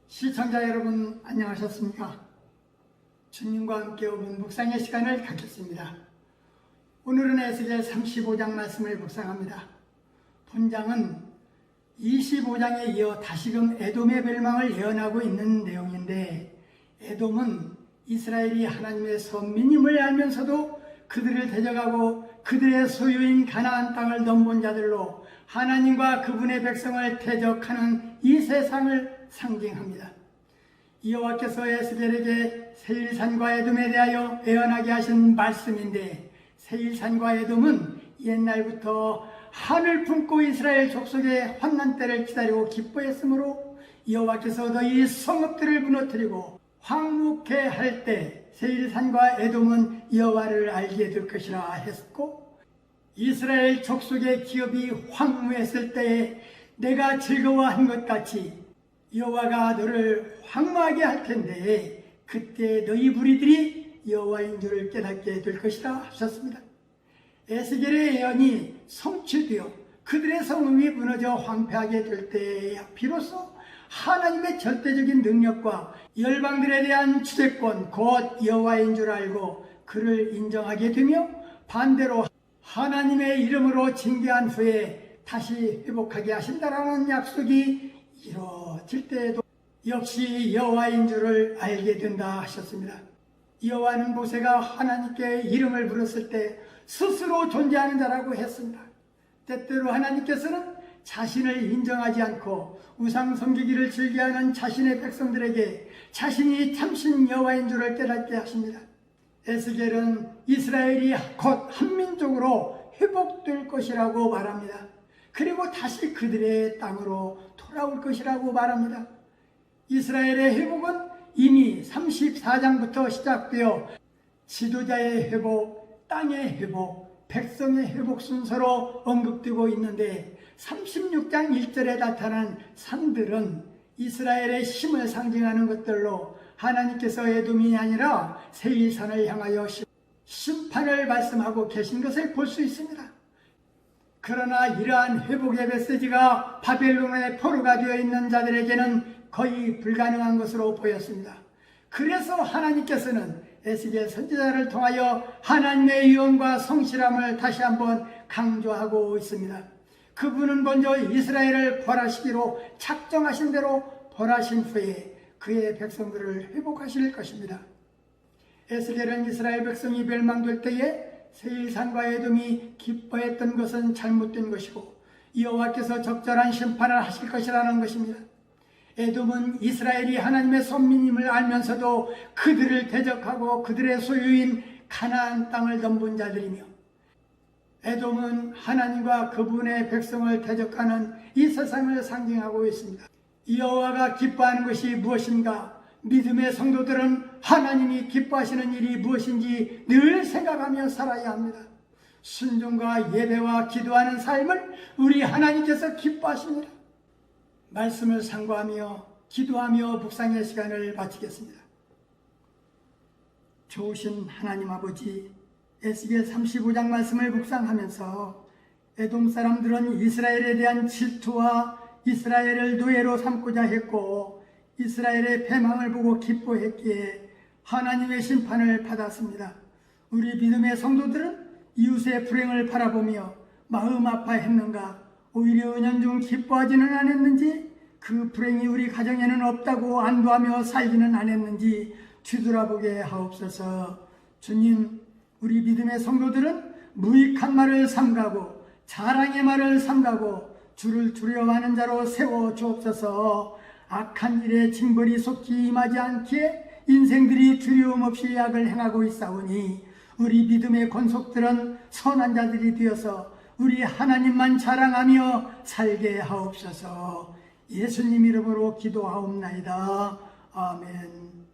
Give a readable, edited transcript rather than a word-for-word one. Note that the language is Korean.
시청자 여러분 안녕하셨습니까? 주님과 함께 5분 묵상의 시간을 갖겠습니다. 오늘은 에스겔 35장 말씀을 묵상합니다. 본장은 25장에 이어 다시금 에돔의 멸망을 예언하고 있는 내용인데, 에돔은 이스라엘이 하나님의 선민임을 알면서도 그들을 대적하고 그들의 소유인 가나안 땅을 넘본 자들로 하나님과 그분의 백성을 대적하는 이 세상을 상징합니다. 여호와께서 에스겔에게 세일산과 에돔에 대하여 예언하게 하신 말씀인데, 세일산과 에돔은 옛날부터 한을 품고 이스라엘 족속의 환난 때를 기다리고 기뻐했으므로 여호와께서 너희 성읍들을 무너뜨리고 황무케 할 때 세일산과 에돔은 여호와를 알게 될 것이라 했고, 이스라엘 족속의 기업이 황무했을 때에 내가 즐거워한 것 같이 여호와가 너를 황무하게 할 텐데 그때 너희 무리들이 여호와인 줄을 깨닫게 될 것이라 하셨습니다. 에스겔의 예언이 성취되어 그들의 성읍이 무너져 황폐하게 될 때야 비로소 하나님의 절대적인 능력과 열방들에 대한 주재권 곧 여호와인 줄 알고 그를 인정하게 되며, 반대로 하나님의 이름으로 징계한 후에 다시 회복하게 하신다라는 약속이 이루어질 때에도 역시 여호와인 줄을 알게 된다 하셨습니다. 여호와는 모세가 하나님께 이름을 부르실 때 스스로 존재하는 자라고 했습니다. 때때로 하나님께서는 자신을 인정하지 않고 우상 섬기기를 즐겨하는 자신의 백성들에게 자신이 참신 여호와인 줄을 깨닫게 하십니다. 에스겔은 이스라엘이 곧 한민족으로 회복될 것이라고 말합니다. 그리고 다시 그들의 땅으로 돌아올 것이라고 말합니다. 이스라엘의 회복은 이미 34장부터 시작되어 지도자의 회복, 땅의 회복, 백성의 회복 순서로 언급되고 있는데, 36장 1절에 나타난 산들은 이스라엘의 힘을 상징하는 것들로 하나님께서 에돔이 아니라 세일산을 향하여 심판을 말씀하고 계신 것을 볼 수 있습니다. 그러나 이러한 회복의 메시지가 바벨론의 포로가 되어 있는 자들에게는 거의 불가능한 것으로 보였습니다. 그래서 하나님께서는 에스겔 선지자를 통하여 하나님의 유언과 성실함을 다시 한번 강조하고 있습니다. 그분은 먼저 이스라엘을 벌하시기로 작정하신 대로 벌하신 후에 그의 백성들을 회복하실 것입니다. 에스겔은 이스라엘 백성이 멸망될 때에 세일산과 에돔이 기뻐했던 것은 잘못된 것이고 여호와께서 적절한 심판을 하실 것이라는 것입니다. 에돔은 이스라엘이 하나님의 선민임을 알면서도 그들을 대적하고 그들의 소유인 가나안 땅을 넘본 자들이며, 에돔은 하나님과 그분의 백성을 대적하는 이 세상을 상징하고 있습니다. 여호와가 기뻐하는 것이 무엇인가? 믿음의 성도들은 하나님이 기뻐하시는 일이 무엇인지 늘 생각하며 살아야 합니다. 순종과 예배와 기도하는 삶을 우리 하나님께서 기뻐하십니다. 말씀을 상고하며 기도하며 묵상의 시간을 마치겠습니다. 좋으신 하나님 아버지, 에스겔 35장 말씀을 묵상하면서 에돔 사람들은 이스라엘에 대한 질투와 이스라엘을 노예로 삼고자 했고 이스라엘의 패망을 보고 기뻐했기에 하나님의 심판을 받았습니다. 우리 믿음의 성도들은 이웃의 불행을 바라보며 마음 아파했는가? 오히려 은연중 기뻐하지는 않았는지, 그 불행이 우리 가정에는 없다고 안도하며 살지는 않았는지 뒤돌아보게 하옵소서. 주님, 우리 믿음의 성도들은 무익한 말을 삼가고 자랑의 말을 삼가고 주를 두려워하는 자로 세워 주옵소서. 악한 일에 징벌이 속히 임하지 않기에 인생들이 두려움 없이 악을 행하고 있사오니 우리 믿음의 권속들은 선한 자들이 되어서 우리 하나님만 자랑하며 살게 하옵소서. 예수님 이름으로 기도하옵나이다. 아멘.